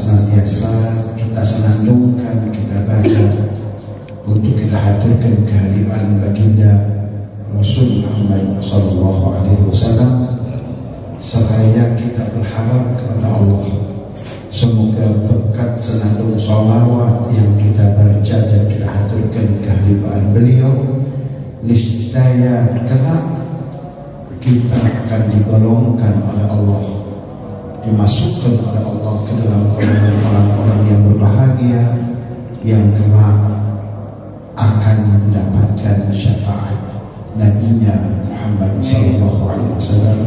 senantiasa kita senandungkan, kita baca untuk kita haturkan kehadiran baginda Rasul Muhammad sallallahu alaihi wasallam, seraya kita berharap kepada Allah semoga berkat senandung sholawat yang kita baca dan kita haturkan kehadiran beliau, niscaya kelak kita akan digolongkan oleh Allah, dimasukkan oleh Allah ke dalam golongan orang-orang yang berbahagia yang kelak akan mendapatkan syafaat Nabinya Muhammad sallallahu alaihi wasallam.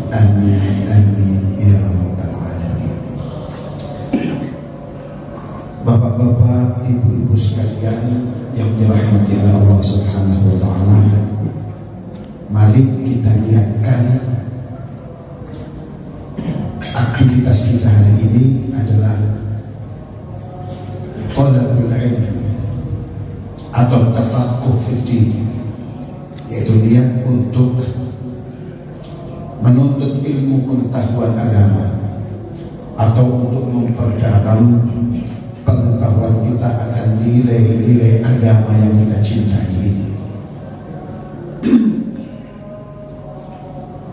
Amin amin ya rabbal alamin. Bapak-bapak, ibu-ibu sekalian yang dirahmati oleh Allah Subhanahu wa taala, mari kita niatkan aktivitas kita hari ini adalah talabul ilm atau tafaqquh fid din, yaitu niat untuk menuntut ilmu pengetahuan agama atau untuk memperdalam pengetahuan kita akan nilai-nilai agama yang kita cintai ini.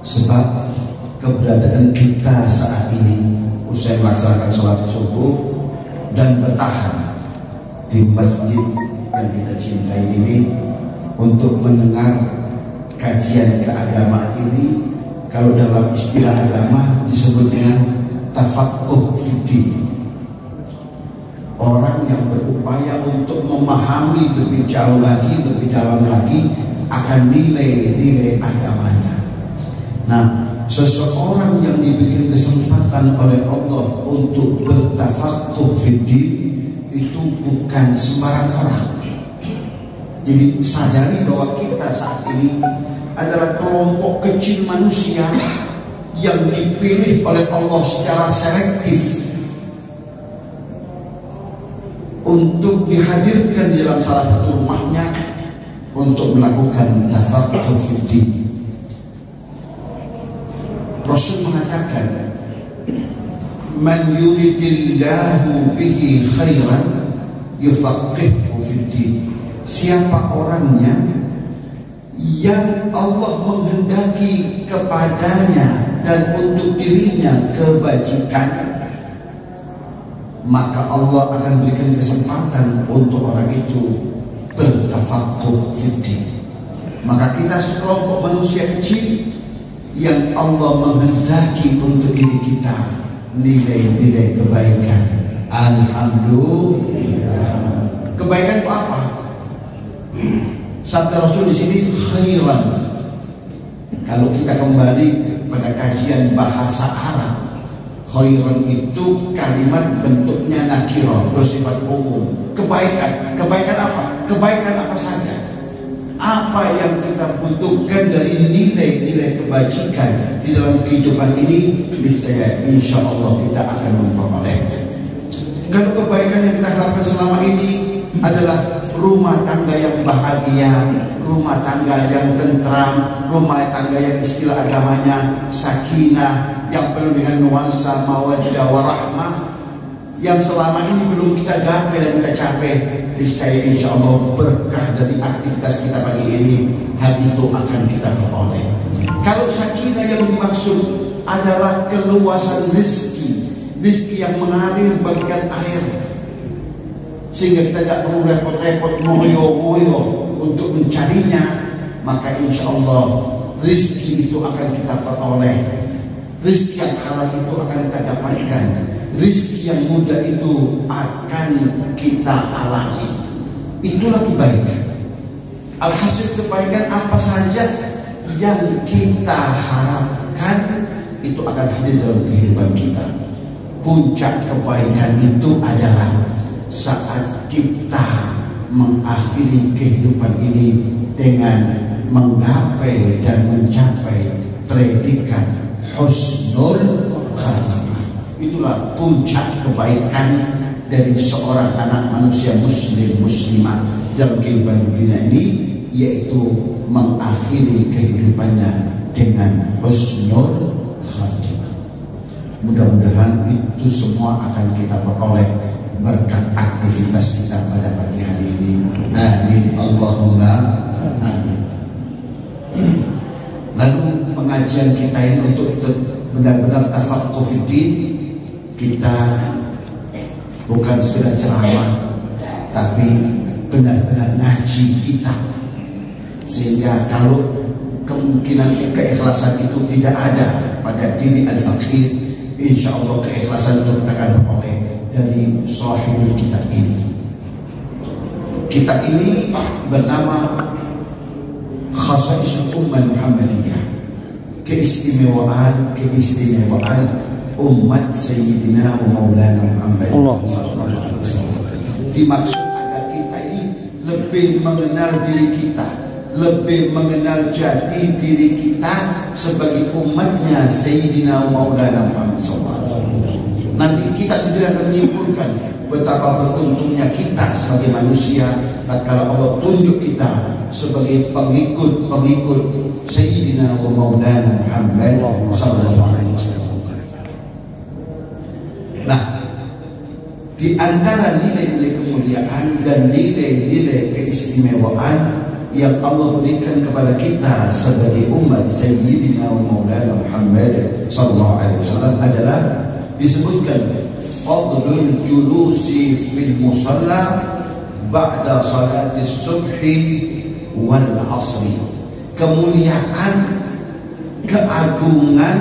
Sebab keberadaan kita saat ini usai melaksanakan sholat subuh dan bertahan di masjid yang kita cintai ini untuk mendengar kajian keagamaan ini, kalau dalam istilah agama disebut dengan tafaqquh fiddin. Orang yang berupaya untuk memahami lebih jauh lagi, lebih dalam lagi akan nilai-nilai agamanya. Nah, seseorang yang diberikan kesempatan oleh Allah untuk bertafaqquh fiddin itu bukan sembarang orang. Jadi sadari bahwa kita saat ini adalah kelompok kecil manusia yang dipilih oleh Allah secara selektif untuk dihadirkan di dalam salah satu rumahnya untuk melakukan tafaqquh fiddin. Rasul mengatakan, "Man yuridillahu bihi khairan yufaqqihhu fiddin." Siapa orangnya yang Allah menghendaki kepadanya dan untuk dirinya kebajikan, maka Allah akan berikan kesempatan untuk orang itu bertafaqquh fiddin. Maka kita sekelompok manusia kecil yang Allah menghendaki untuk diri kita nilai-nilai kebaikan. Alhamdulillah. Kebaikan itu apa? Sabda Rasul di sini khairan. Kalau kita kembali pada kajian bahasa Arab, khairan itu kalimat bentuknya nakirah, bersifat umum. Kebaikan, kebaikan apa? Kebaikan apa saja? Apa yang kita butuhkan dari nilai-nilai kebajikan di dalam kehidupan ini, niscaya insya Allah kita akan memperolehnya. Kalau kebaikan yang kita harapkan selama ini adalah rumah tangga yang bahagia, rumah tangga yang tentram, rumah tangga yang istilah agamanya sakinah, yang penuh dengan nuansa mawaddah warahmah, yang selama ini belum kita gapai dan kita capai, niscaya insya Allah berkah dari aktivitas kita pagi ini, hal itu akan kita peroleh. Kalau sakinah yang dimaksud adalah keluasan rezeki yang mengalir bagaikan air, sehingga kita tidak perlu repot-repot moyo-moyo untuk mencarinya, maka insya Allah rezeki itu akan kita peroleh. Rezeki yang halal itu akan kita dapatkan. Rezeki yang mudah itu akan kita alami. Itulah kebaikan. Alhasil kebaikan apa saja yang kita harapkan itu akan hadir dalam kehidupan kita. Puncak kebaikan itu adalah saat kita mengakhiri kehidupan ini dengan menggapai dan mencapai predikat husnul khatimah. Itulah puncak kebaikan dari seorang anak manusia muslim muslimah dalam kehidupan dunia ini, yaitu mengakhiri kehidupannya dengan husnul khatimah. Mudah-mudahan itu semua akan kita peroleh berkat aktivitas kita pada pagi hari ini. Amin Allahumma amin. Lalu pengajian kita ini untuk benar-benar tafaqquh fiddin, kita bukan sekedar ceramah, tapi benar-benar ngaji kita, sehingga kalau kemungkinan keikhlasan itu tidak ada pada diri al-faqih, insya Allah keikhlasan itu kita akan peroleh dari sahibul kitab ini. Kitab ini bernama Khasaisul Ummah Muhammadiyah, keistimewaan umat Sayyidina wa Maulana Muhammad. Dimaksud agar kita ini lebih mengenal diri kita, lebih mengenal jati diri kita sebagai umatnya Sayyidina wa Maulana Muhammad SAW. Nanti kita sendiri akan menyimpulkan betapa beruntungnya kita sebagai manusia tatkala Allah tunjuk kita sebagai pengikut Sayyidina wa Maulana Muhammad sallallahu alaihi wasallam. Nah, di antara nilai-nilai kemuliaan dan nilai-nilai keistimewaan yang Allah berikan kepada kita sebagai umat Sayyidina wa Maulana Muhammad sallallahu alaihi wasallam adalah disebutkan fadlul julusi fil musalla ba'da salati subhi wal asri. Kemuliaan, keagungan,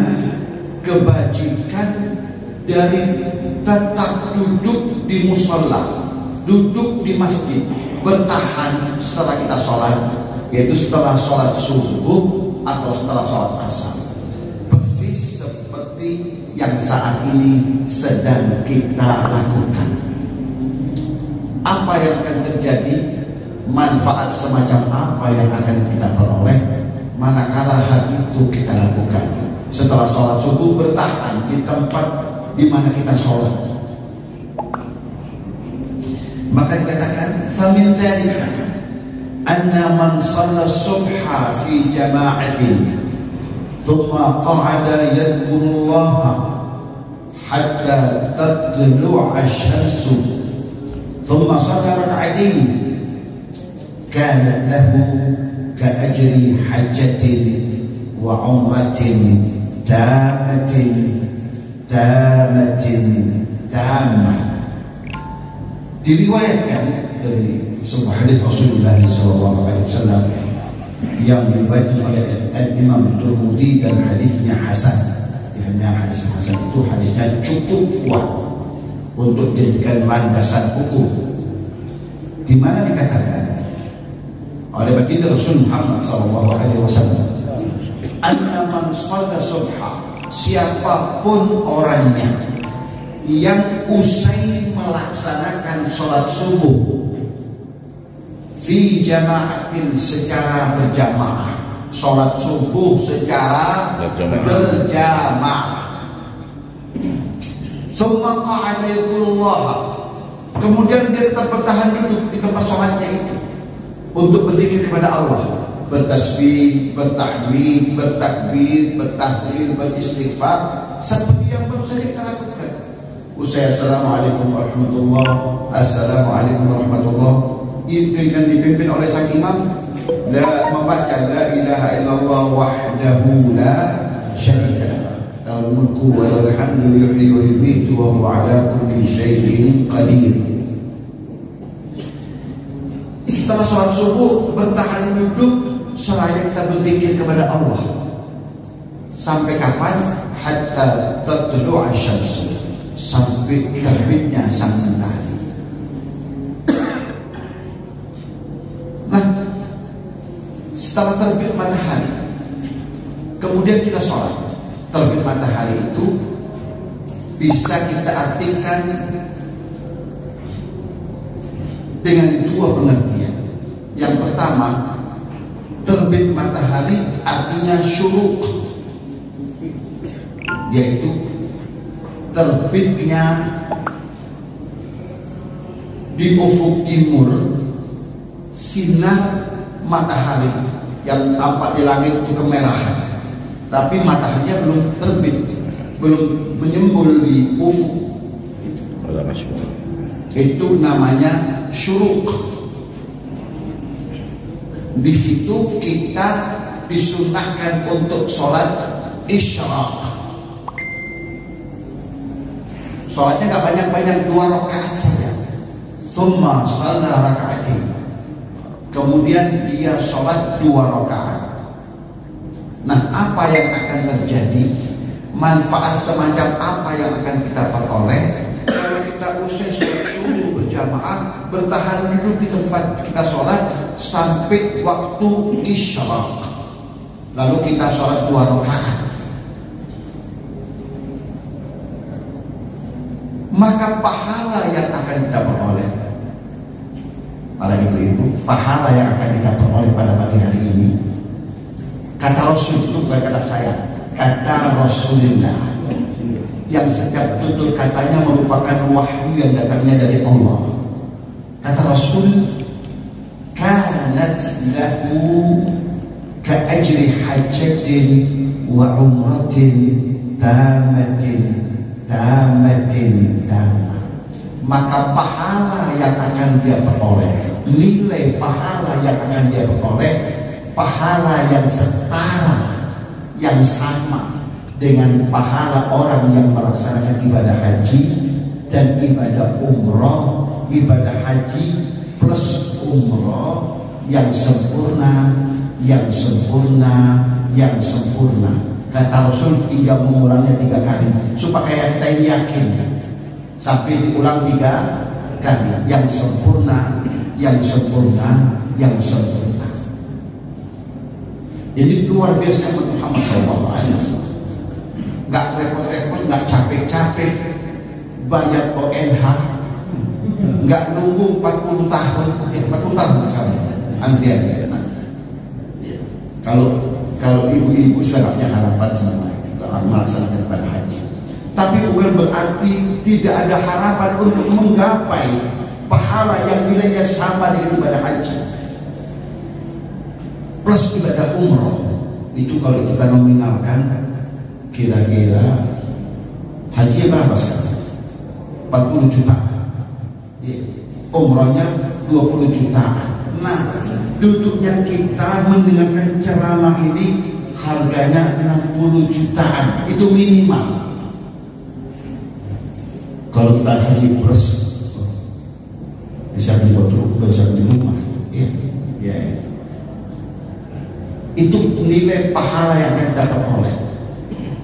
kebajikan dari tetap duduk di musalla, duduk di masjid, bertahan setelah kita sholat, yaitu setelah sholat subuh atau setelah sholat asar, persis seperti yang saat ini sedang kita lakukan. Apa yang akan terjadi, manfaat semacam apa yang akan kita peroleh manakala hal itu kita lakukan setelah sholat subuh, bertahan di tempat di mana kita sholat. Maka dikatakan famin dzalika anna man shalla subha fi jama'atin thumma qa'ada yadhkurullaha hatta tatlu'a asy-syamsu thumma shalla rak'atain kanat lahu ka'ajri hajjatin wa umratin tamatin tamah. Diriwayatkan dari sebuah hadis Rasulullah SAW yang diriwayatkan oleh Imam Tirmidzi dan hadisnya hasan. Hanya hadis hasan itu hadisnya cukup kuat untuk dijadikan landasan hukum, di mana dikatakan oleh baginda Rasul Muhammad SAW, anna man shalla subha, siapapun orangnya yang usai melaksanakan sholat subuh fi jama'atin, secara berjamaah, sholat subuh secara berjamaah, thumma qa'ada yadhkurullah, kemudian dia tetap bertahan duduk di tempat sholatnya itu untuk berzikir kepada Allah, bertasbih, bertahmid, bertakbir, bertahlil, beristighfar, seperti yang baru saja kita lakukan. Usai assalamualaikum warahmatullahi, assalamualaikum warahmatullahi, diberikan dipimpin oleh sang imam, membaca la ilaha illallah wahdahu la syarika lahu, lahul mulku wa lahul hamdu yuhyi wa yumiitu wa huwa ala kulli syai'in qadir. Setelah sholat subuh bertahan duduk seraya kita berzikir kepada Allah. Sampai kapan? Hatta tatlu'a asy-syamsu, sampai terbitnya sang mentari. Nah, setelah terbit matahari, kemudian kita sholat. Terbit matahari itu bisa kita artikan dengan dua pengertian. Yang pertama, terbit matahari artinya syuruk, yaitu terbitnya di ufuk timur sinar matahari yang tampak di langit itu kemerahan, tapi mataharinya belum terbit, belum menyembul di ufuk. Itu namanya syuruk. Di situ kita disunahkan untuk sholat isyraq. Sholatnya nggak banyak-banyak, 2 rakaat saja. Tsumma shalla raka'atain. Kemudian dia sholat 2 rakaat. Nah, apa yang akan terjadi? Manfaat semacam apa yang akan kita peroleh kalau kita usai sholat subuh berjamaah, bertahan dulu di tempat kita sholat sampai waktu isyraq, lalu kita sholat 2 rakaat, maka pahala yang akan kita peroleh, para ibu-ibu, pahala yang akan kita peroleh pada pagi hari ini, kata Rasul, itu bukan kata saya, kata Rasulullah, yang setiap tutur katanya merupakan wahyu yang datangnya dari Allah. Kata Rasul, kanat lahu ka ajri hajjatin wa umratin tamatin. Maka pahala yang akan dia peroleh, nilai pahala yang akan dia peroleh, pahala yang setara, yang sama dengan pahala orang yang melaksanakan ibadah haji dan ibadah umroh. Ibadah haji plus umroh yang sempurna, yang sempurna, yang sempurna. Kata Rasul, dia mengulangnya 3 kali supaya kita ini yakin, sampai diulang 3 kali, yang sempurna, yang sempurna, yang sempurna. Ini luar biasa Muhammad SAW. Gak repot-repot, gak capek-capek bayar ONH, gak nunggu 40 tahun, 40 tahun misalnya antrian. Ya. Kalau ibu-ibu sudah gak punya harapan sama dalam melaksanakan ibadah haji, tapi bukan berarti tidak ada harapan untuk menggapai pahala yang nilainya sama dengan ibadah haji plus ibadah umroh. Itu kalau kita nominalkan, kira-kira haji berapa sekarang? 40 juta, umrohnya 20 juta. Nah, duduknya kita mendengarkan ceramah ini harganya 60 jutaan, itu minimal. Kalau kita haji plus bisa dibuat rumah, ya. Itu nilai pahala yang akan kita peroleh.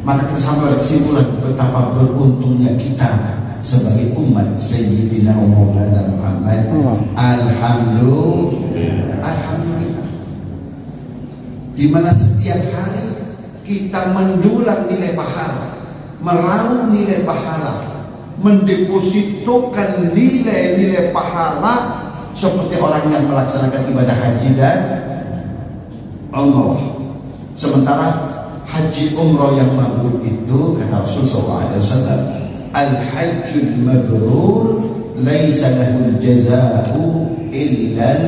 Maka kita sampai pada kesimpulan betapa beruntungnya kita sebagai umat Sayyidina Maulana Muhammad. Alhamdulillah. Di mana setiap hari kita mendulang nilai pahala, meraup nilai pahala, mendepositokan nilai-nilai pahala seperti orang yang melaksanakan ibadah haji dan umroh. Sementara haji umroh yang mabrur itu, kata Rasulullah SAW, al-hajjul mabrur laisa lahul jazaa'u illal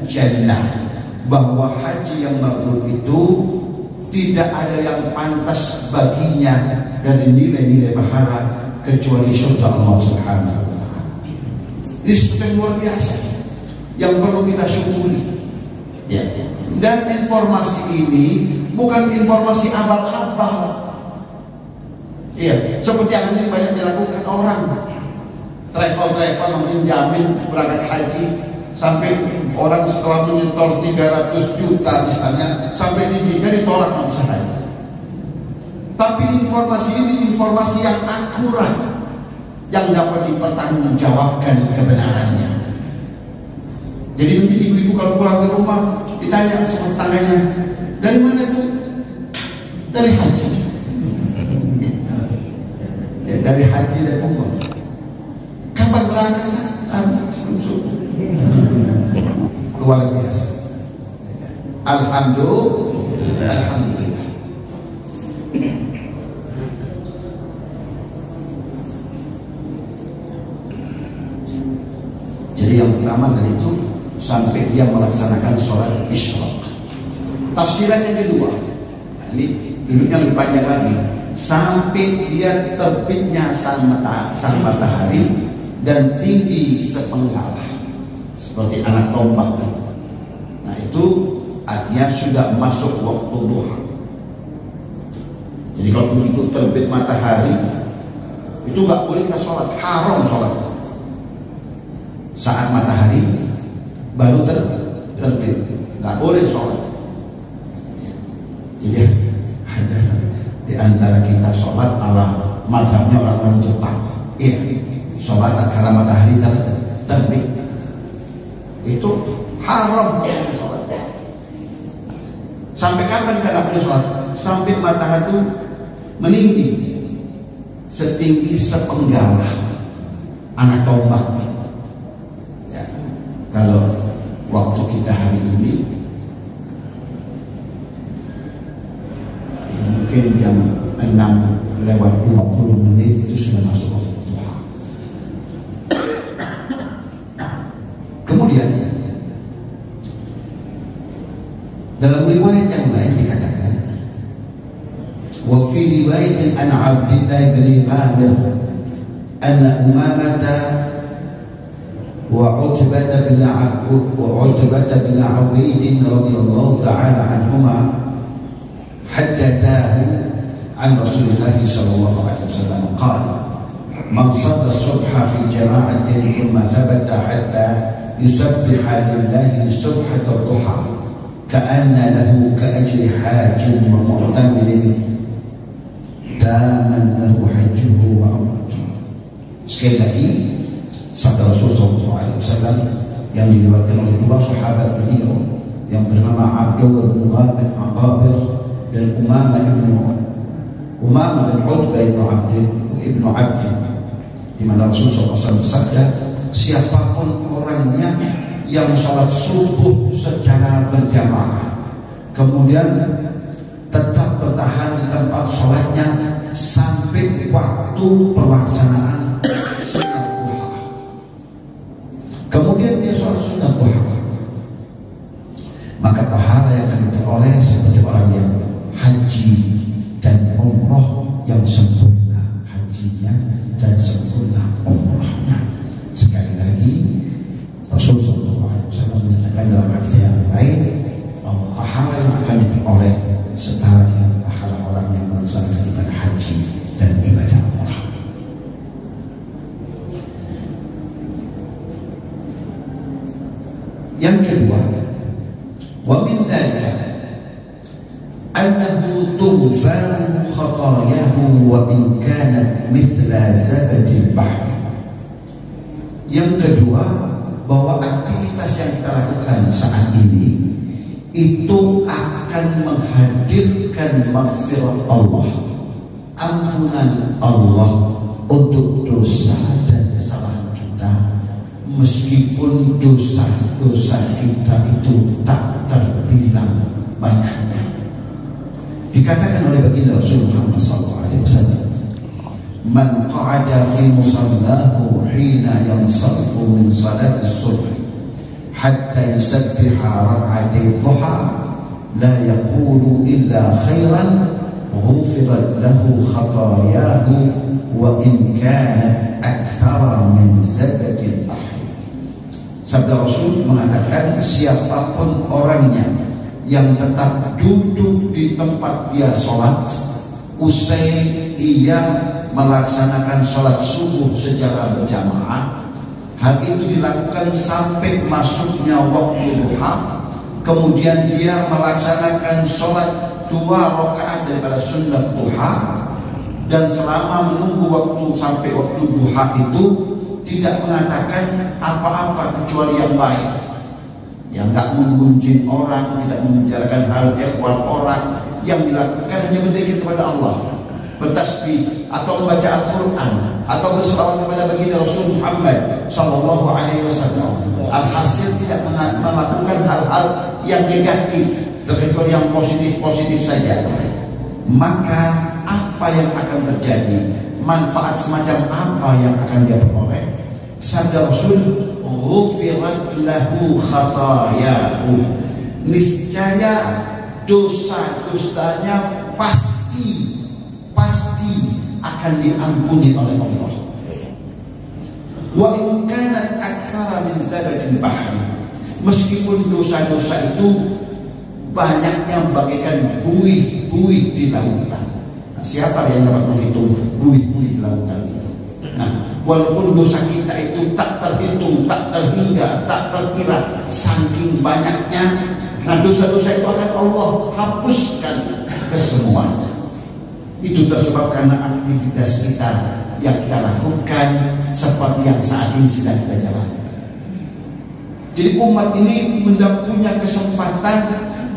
jannah. Bahwa haji yang mabrur itu tidak ada yang pantas baginya dari nilai-nilai pahala kecuali surga Allah Subhanahu wa ta'ala. Ini sesuatu yang luar biasa yang perlu kita syukuri, ya. Dan informasi ini bukan informasi abal-abal, ya. Seperti yang ini banyak dilakukan orang travel menjamin berangkat haji, sampai orang setelah menyetor 300 juta misalnya, sampai diizinkan ditolak nggak bisa haji. Tapi informasi ini informasi yang akurat, yang dapat dipertanggungjawabkan kebenarannya. Jadi nanti ibu-ibu kalau pulang ke rumah ditanya sama tetangganya, dari mana itu? Dari haji. Ya, dari haji dan umrah. Kapan berangkat? Sebelum subuh. Luar biasa. Alhamdulillah. Jadi yang pertama tadi itu sampai dia melaksanakan sholat isyraq. Tafsiran yang kedua, ini duduknya lebih panjang lagi. sampai dia terbitnya sang matahari dan tinggi sepenggal seperti anak tombak. Nah itu artinya sudah masuk waktu duha. Jadi kalau begitu terbit matahari itu nggak boleh kita sholat, haram sholat. Saat matahari baru terbit, nggak boleh sholat. Jadi ada di antara kita sholat ala mazhabnya orang-orang Jepang. Iya, sholat karena matahari terbit itu haram sholat. Sampai kapan kita nggak boleh sholat? Sampai matahari itu meninggi setinggi sepenggal anak tombak. Ya, kalau waktu kita hari ini mungkin jam 6:20 itu sudah masuk waktu duha. Kemudian dalam riwayat yang lain dikatakan, wa fi riwayatin an Abdillah bin Ghamir anna Umamata wa Utbah bin Ubaid radhiyallahu ta'ala anhuma haddathahu an Rasulullah sallallahu alaihi wasallam qala man shalla as-subha fi jama'atin thumma thabata hatta yusabbiha lillahi subhata ad-duha ka'anna lahu ka'ajri hajin wa mu'tamirin daman lahu hajjuhu wa umratuhu. Sekali lagi sabda Rasulullah SAW yang diriwayatkan oleh dua sahabat beliau yang bernama Abdullah bin Ghamir dan Umamah dan Utbah ibnu Abd, di mana Rasulullah SAW bersabda, siapapun orangnya yang sholat subuh secara berjamaah kemudian tetap bertahan di tempat sholatnya sampai waktu pelaksanaan sunat duha, kemudian dia sholat sunat duha, maka pahala yang akan diperoleh seperti orang yang haji dan umroh yang sempurna hajinya dan sempurna umrohnya. Sekali lagi Rasulullah SAW menyatakan dalam hadis yang lain bahwa pahala yang akan diperoleh setara dengan pahala orang yang melaksanakan ibadah haji dan ibadah umrah. Yang kedua, wa min dzalika annahu tughfaru khatayahu wa in kanat mithla zabadil bahr. Yang kedua, bahwa aktivitas yang kita lakukan saat ini itu akan menghadirkan maghfirah Allah, ampunan Allah untuk dosa dan kesalahan kita, meskipun dosa-dosa kita itu tak terbilang banyaknya. Dikatakan oleh baginda Rasulullah SAW, man qa'ada fi musallahu hina yansarifu min salati subh hatta yusabbiha rak'atay duha la yaqulu illa khairan ghufirat lahu khatayahu wa in kanat akthara min zabadil bahr. Sabda Rasul mengatakan, siapapun orangnya yang tetap duduk di tempat dia sholat usai ia melaksanakan sholat subuh secara berjamaah, hal itu dilakukan sampai masuknya waktu duha, kemudian dia melaksanakan sholat 2 rakaat daripada sunat duha, dan selama menunggu waktu sampai waktu duha itu tidak mengatakan apa-apa kecuali yang baik, yang nggak menggunjing orang, tidak membicarakan hal ikhwal orang, yang dilakukan hanya berzikir kepada Allah, bertasbih atau membaca Al-Quran atau berselawat kepada baginda Rasul Muhammad sallallahu alaihi wasallam. Alhasil tidak melakukan hal-hal yang negatif, kecuali yang positif-positif saja. Maka apa yang akan terjadi? Manfaat semacam apa yang akan dia peroleh? Sabda Rasul, ghufirat lahu khatayahu, niscaya dosa-dosanya pasti akan diampuni oleh Allah. Wa in kanat aktsara min zabadil bahri, meskipun dosa-dosa itu banyaknya bagaikan buih-buih di lautan. Nah, siapa yang dapat menghitung buih-buih di lautan itu? Nah, walaupun dosa kita itu tak terhitung, tak terhingga, tak terkira, saking banyaknya, nah dosa-dosa itu akan Allah hapuskan kesemuanya. Itu tersebab karena aktivitas kita yang kita lakukan seperti yang saat ini sedang kita jalankan. Jadi umat ini punya kesempatan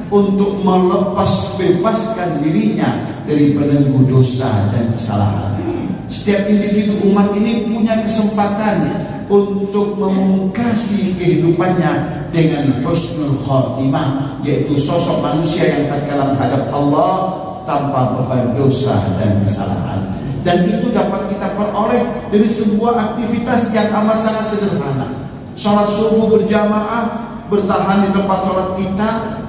untuk melepas bebaskan dirinya dari belenggu dosa dan kesalahan. Setiap individu umat ini punya kesempatan untuk memungkasi kehidupannya dengan husnul khotimah, yaitu sosok manusia yang tatkala menghadap Allah tanpa beban dosa dan kesalahan. Dan itu dapat kita peroleh dari sebuah aktivitas yang amat sangat sederhana. Sholat subuh berjamaah, bertahan di tempat sholat kita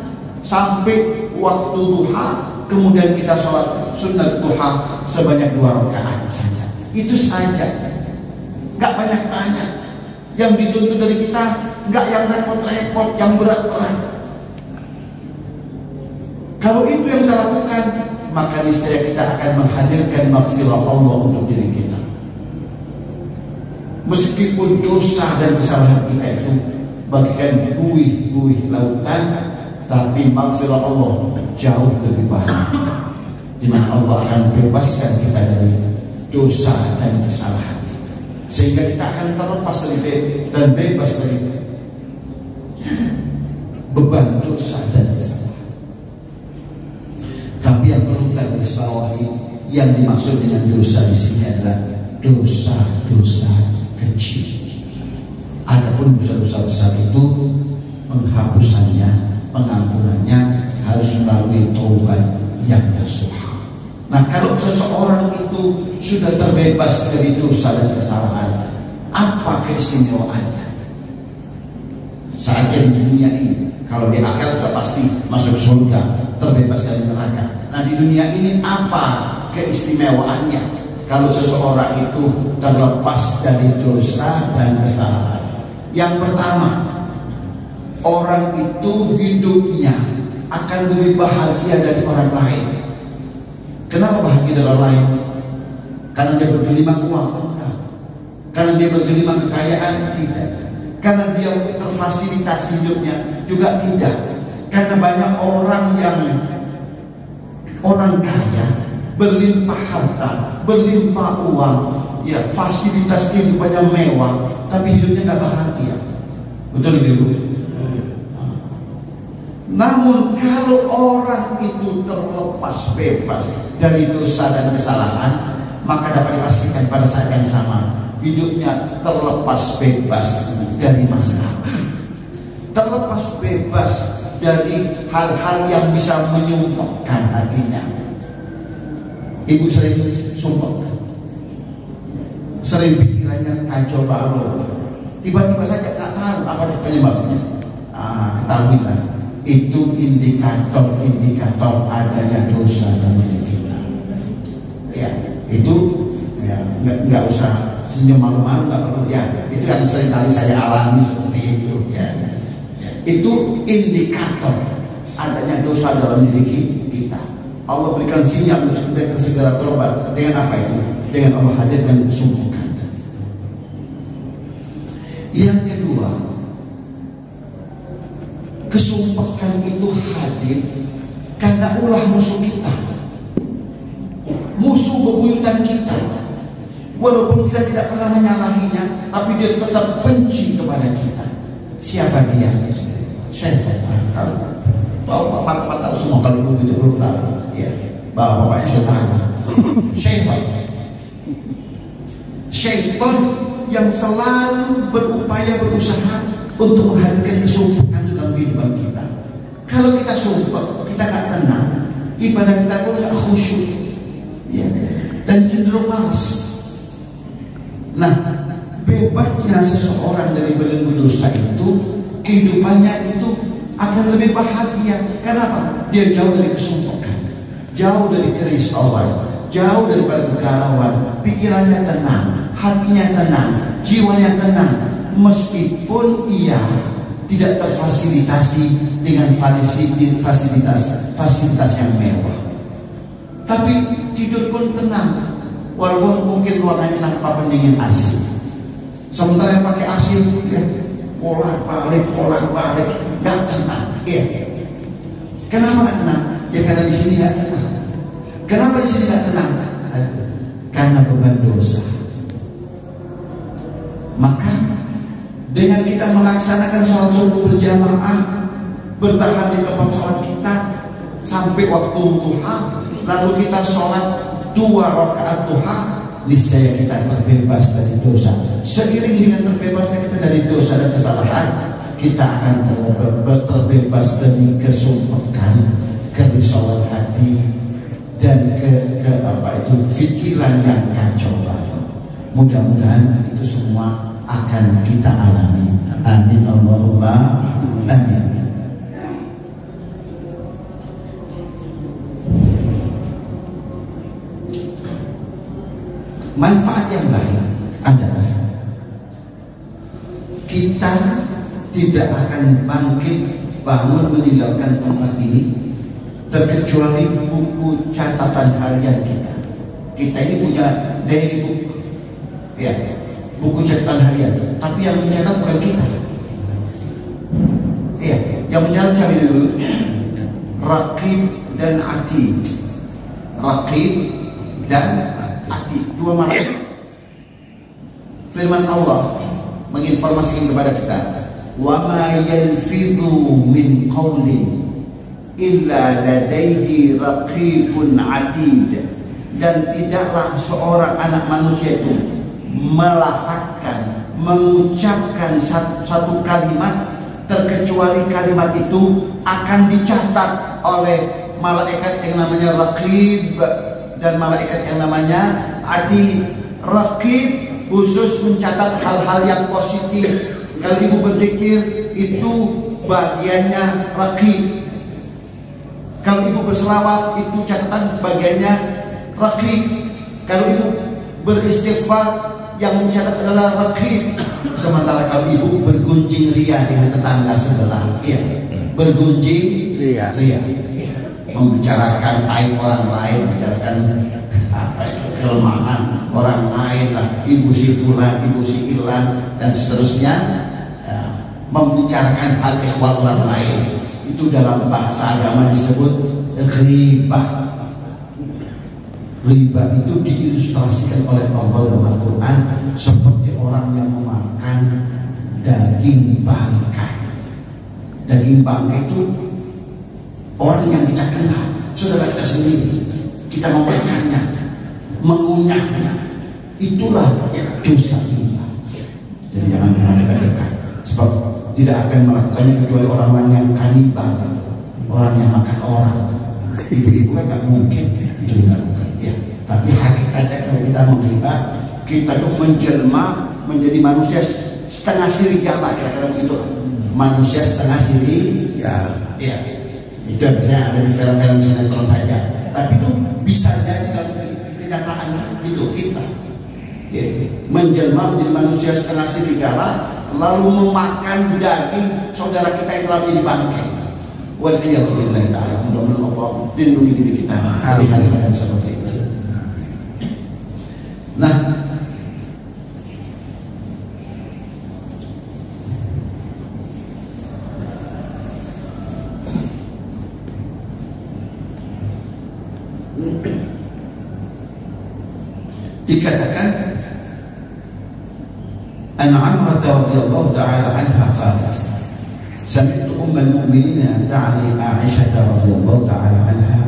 sampai waktu duha, kemudian kita sholat sunat duha sebanyak 2 rakaat saja. Itu saja, nggak banyak-banyak. Yang dituntut dari kita nggak yang repot-repot, yang berat-berat. Kalau itu yang kita lakukan, maka niscaya kita akan menghadirkan maghfirah Allah untuk diri kita. Meskipun dosa dan kesalahan kita itu bagikan buih-buih lautan, tapi maghfirah Allah jauh lebih banyak, di mana Allah akan bebaskan kita dari dosa dan kesalahan kita, sehingga kita akan terlepas dari dan bebas dari beban dosa dan kesalahan. Tapi yang perlu kita garis bawahi, yang dimaksud dengan dosa di sini adalah dosa-dosa kecil. Adapun dosa-dosa besar itu penghapusannya, pengampunannya harus melalui taubat yang nasuha. Nah, kalau seseorang itu sudah terbebas dari dosa dan kesalahan, apa keistimewaannya? Saat yang di dunia ini, kalau di akhirat sudah pasti masuk surga, terbebas dari neraka. Nah, di dunia ini apa keistimewaannya kalau seseorang itu terlepas dari dosa dan kesalahan? Yang pertama, orang itu hidupnya akan lebih bahagia dari orang lain. Kenapa bahagia dari orang lain? Karena dia bergelimang uang? Enggak. Karena dia bergelimang kekayaan? Tidak. Karena dia terfasilitasi hidupnya? Juga tidak. Karena banyak orang kaya, berlimpah harta, berlimpah uang, ya fasilitas kehidupannya mewah, tapi hidupnya nggak bahagia. Betul Ibu? Namun kalau orang itu terlepas bebas dari dosa dan kesalahan, maka dapat dipastikan pada saat yang sama hidupnya terlepas bebas dari masalah, terlepas bebas dari hal-hal yang bisa menyumpukkan hatinya. Ibu sering sumpuk, sering pikirannya kacau balau, tiba-tiba saja tak tahu apa penyebabnya. Ketahuilah, itu indikator adanya dosa dalam diri kita. Ya, itu ya nggak usah senyum malu-malu, nggak perlu ya. Itu yang sering kali saya alami seperti itu ya. Itu indikator adanya dosa dalam diri kita. Allah berikan sinyal untuk kita segera tobat. Dengan apa itu? Dengan Allah hadirkan sumpukan. Yang kedua, kesumpukan itu hadir karena ulah musuh kita, musuh bebuyutan kita. Walaupun kita tidak pernah menyalahinya, tapi dia tetap benci kepada kita. Siapa dia? Syaitan. Bapak tahu semua, kalau ibu itu belum tahu ya, bapaknya sudah tahu. Syaitan yang selalu berusaha untuk menghadirkan kesumpukan dalam kehidupan kita. Kalau kita sumpah, kita nggak tenang, ibadah kita pun nggak khusyuk ya, dan cenderung malas. Nah, bebasnya seseorang dari belenggu dosa itu, kehidupannya itu akan lebih bahagia. Kenapa? Dia jauh dari kesumpukan, jauh dari keris Allah, jauh daripada kegalauan, pikirannya tenang, hatinya tenang, jiwanya tenang, meskipun ia tidak terfasilitasi dengan fasilitas yang mewah, tapi tidur pun tenang, walaupun mungkin ruangannya tanpa pendingin AC. Sementara yang pakai AC ya, bolak-balik, nggak tenang. Iya. Kenapa nggak tenang? Ya karena di sini nggak tenang. Kenapa di sini nggak tenang? Karena beban dosa. Maka dengan kita melaksanakan sholat subuh berjamaah, bertahan di tempat sholat kita sampai waktu duha, lalu kita sholat 2 rakaat duha, niscaya kita terbebas dari dosa. Seiring dengan terbebasnya kita dari dosa dan kesalahan, kita akan terbebas dari kesumpekan, kerisauan hati, dan pikiran yang kacau balau. Mudah-mudahan itu semua akan kita alami. Amin Allahumma amin. Manfaat yang lain adalah kita tidak akan bangkit bangun meninggalkan tempat ini terkecuali buku catatan harian kita. Kita ini punya diary book, ya, buku catatan harian. Tapi yang mencatat bukan kita. Ya, yang mencatat cari dulu. Raqib dan Atid. Raqib dan Atid, 2 malaikat. Firman Allah menginformasikan kepada kita, wa ma yalfidhu min qawlin illa ladaihi raqibun atid. Dan tidaklah seorang anak manusia itu melafazkan, mengucapkan satu kalimat terkecuali kalimat itu akan dicatat oleh malaikat yang namanya raqib dan malaikat yang namanya atid. Raqib khusus mencatat hal-hal yang positif. Kalau ibu berzikir itu bagiannya raqib. Kalau ibu berselawat itu catatan bagiannya raqib. Kalau ibu beristighfar yang mencatat adalah raqib. Sementara kalau ibu bergunjing ria dengan tetangga sebelah, ya, bergunjing ria, membicarakan aib orang lain, membicarakan kelemahan orang lain lah, ibu si fulan, ibu si ilan, dan seterusnya, membicarakan hal ikhwal orang lain. Itu dalam bahasa agama disebut ghibah. Ghibah itu diilustrasikan oleh Allah dalam Al-Quran seperti orang yang memakan daging bangkai. Daging bangkai itu orang yang kita kenal, saudara kita sendiri. Kita memakannya, mengunyahnya. Itulah dosa ghibah. Jadi jangan pernah dekat-dekat, sebab tidak akan melakukannya kecuali orang-orang yang kanibal, orang yang makan orang. Ibu-ibu kan gak mungkin itu dilakukan. Ya, tapi hakikatnya kalau kita menghibah, kita tuh menjelma menjadi manusia setengah serigala, kira-kira begitu. Manusia setengah serigala. Ya, itu yang biasanya ada di film-film sinetron saja. Tapi itu bisa jadi kalau kenyataan itu kita. Ya, menjelma menjadi manusia setengah serigala, lalu memakan daging saudara kita yang telah menjadi bangkai. Waliyahulillah ta'ala. Mudah-mudahan Allah lindungi diri kita dari hal-hal yang seperti itu. Nah, dikatakan an Amrah radhiyallahu ta'ala anha qalat sami'tu ummul mu'minin ta'ani Aisyah radhiyallahu ta'ala anha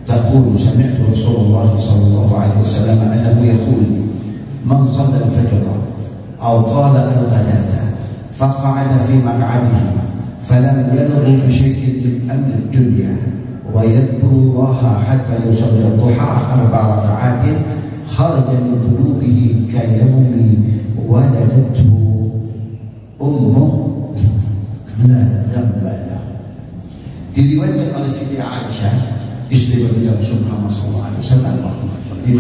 تقول سمعت رسول الله صلى الله عليه وسلم أنه يقول من صلى الفجر أو قال الغداة فقعد في مقعده فلم يلغ بشيء من أمر الدنيا ويذكر الله حتى يصلي الضحى 4 ركعات خرج من ذنوبه كيوم ولدته أمه لا ذنب له. Diriwayatkan oleh Siti Aisyah, istri Nabi Muhammad SAW, di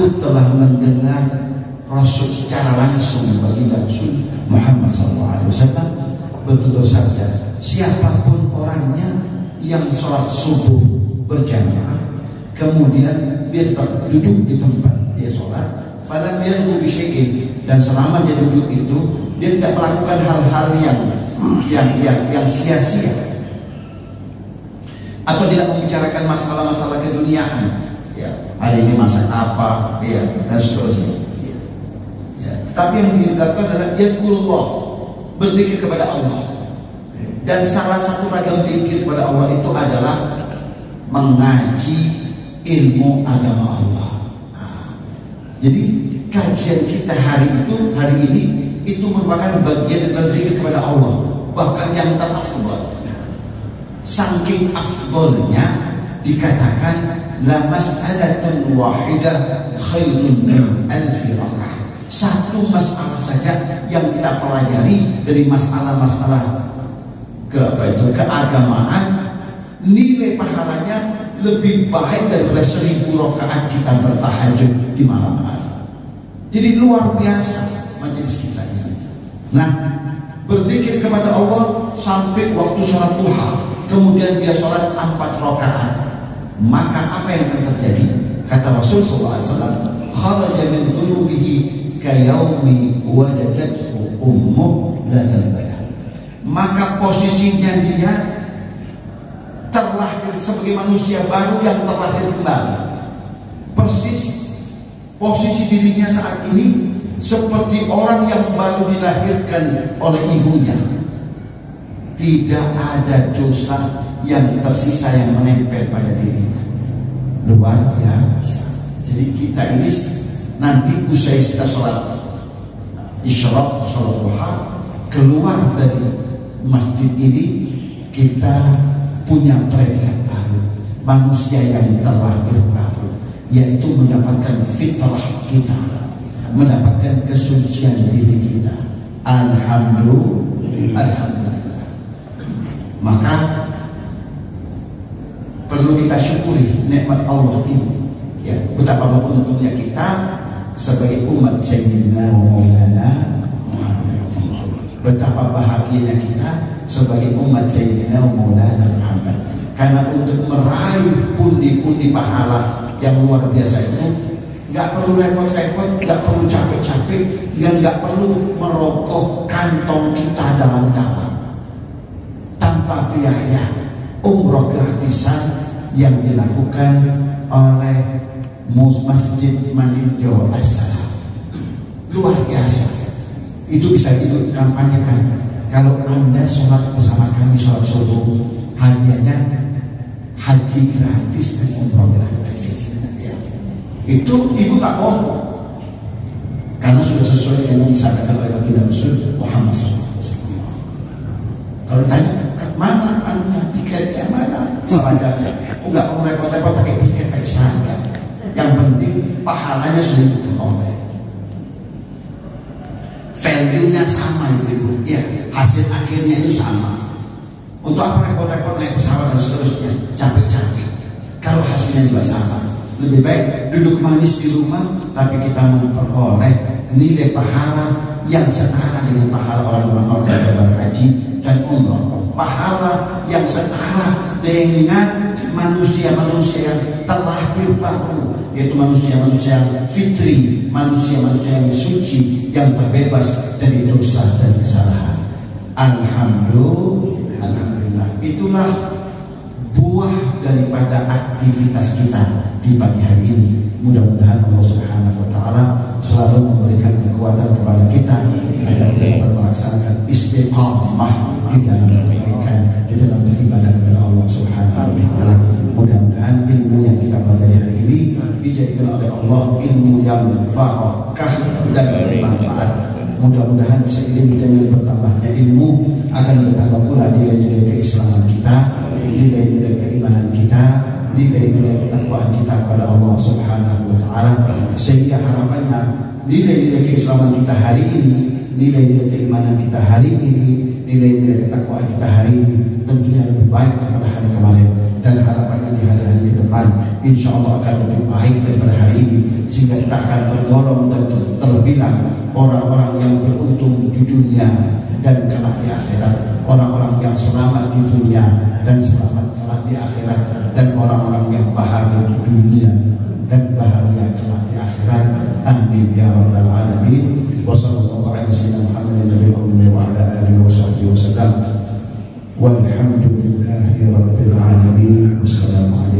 Aku telah mendengar Rasul secara langsung baginda Rasul Muhammad SAW betul saja, siapapun orangnya yang sholat subuh berjamaah kemudian dia duduk di tempat dia sholat, falam yalghu bi syai'in, dan selama dia duduk itu dia tidak melakukan hal-hal yang sia-sia atau tidak membicarakan masalah-masalah keduniaan, ya, hari ini masak apa, ya, dan seterusnya. Tapi yang dilakukan adalah yadhkurullah, berzikir kepada Allah. Dan salah satu ragam zikir kepada Allah itu adalah mengaji ilmu agama Allah. Jadi kajian kita hari ini itu merupakan bagian dari zikir kepada Allah, bahkan yang terafdal. Saking afdalnya dikatakan la mas'alatun wahidah khairun min alfi raka'ah. Satu masalah saja yang kita pelajari dari masalah-masalah keagamaan, nilai pahalanya lebih baik daripada 1000 rakaat kita bertahajud di malam hari. Jadi luar biasa majelis kita ini. Nah, berzikir kepada Allah sampai waktu sholat duha, kemudian dia sholat 4 rakaat, maka apa yang akan terjadi? Kata Rasul SAW, kharaja min dhunubihi kayaumi wadadathu ummuh la tanbaya. Maka posisinya dia terlahir sebagai manusia baru yang terlahir kembali. Persis posisi dirinya saat ini seperti orang yang baru dilahirkan oleh ibunya. Tidak ada dosa yang tersisa yang menempel pada dirinya. Luar biasa. Jadi kita ini nanti usai kita sholat isyraq, sholat duha, keluar dari masjid ini kita punya predikat baru, manusia yang terlahir baru, yaitu mendapatkan fitrah kita, mendapatkan kesucian diri kita. Alhamdulillah. Maka perlu kita syukuri nikmat Allah ini, ya, betapa beruntungnya kita sebagai umat Sayyidina Maulana Muhammad. Betapa bahagianya kita sebagai umat Sayyidina Maulana Muhammad. Karena untuk meraih pundi-pundi pahala yang luar biasa itu nggak perlu repot-repot, nggak perlu capek-capek, dan nggak perlu merogoh kantong kita dalam-dalam. Tanpa biaya, umroh gratisan yang dilakukan oleh Masjid Maninjo As-Salam. Luar biasa. Itu bisa dikampanyekan. Kalau Anda sholat bersama kami sholat subuh, hadiahnya haji gratis dan umroh gratis, ya. Itu ibu tak bohong, karena sudah sesuai dengan yang disampaikan oleh baginda Rasul Muhammad SAW. Kalau ditanya mana anunya, tiketnya mana, seragamnya, enggak perlu repot-repot pakai tiket, pakai seragam. Yang penting pahalanya sudah diperoleh, value-nya sama itu, ya, hasil akhirnya itu sama. Untuk apa repot-repot naik pesawat dan seterusnya, capek-capek kalau hasilnya juga sama? Lebih baik duduk manis di rumah, tapi kita memperoleh nilai pahala yang setara dengan pahala orang-orang yang haji dan umroh, pahala yang setara dengan manusia-manusia yang terlahir baru, yaitu manusia-manusia yang fitri, manusia-manusia yang suci, yang terbebas dari dosa dan kesalahan. Alhamdulillah. Itulah buah daripada aktivitas kita di pagi hari ini. Mudah-mudahan Allah Subhanahu wa Ta'ala selalu memberikan kekuatan kepada kita agar kita dapat melaksanakan istiqamah di dalam kebaikan, di dalam beribadah kepada Allah Subhanahu wa Ta'ala. Mudah-mudahan ilmu yang kita pelajari hari ini dijadikan oleh Allah ilmu yang barakah dan bermanfaat. Mudah-mudahan seiring dengan bertambahnya ilmu akan bertambah pula nilai-nilai keislaman kita, nilai-nilai keimanan kita, nilai-nilai ketakwaan kita kepada Allah Subhanahu wa Ta'ala, sehingga harapannya nilai-nilai keislaman kita hari ini, nilai-nilai keimanan kita hari ini, nilai-nilai ketakwaan kita hari ini tentunya lebih baik daripada hari kemarin, dan harapannya di hari-hari ke depan insya Allah akan lebih baik daripada hari ini, sehingga kita akan tergolong dan terbilang orang-orang yang beruntung di dunia dan kelak di akhirat, orang-orang yang selamat di dunia dan selamat kelak di akhirat, dan orang-orang yang bahagia di dunia dan bahagia kelak di akhirat. Amin ya rabbal alamin. Wa sallallahu ala sayyidina Muhammadin nabiyil ummi wa ala alihi wa sahbihi wa sallam. Walhamdulillahi rabbil alamin. Wassalamu alaikum.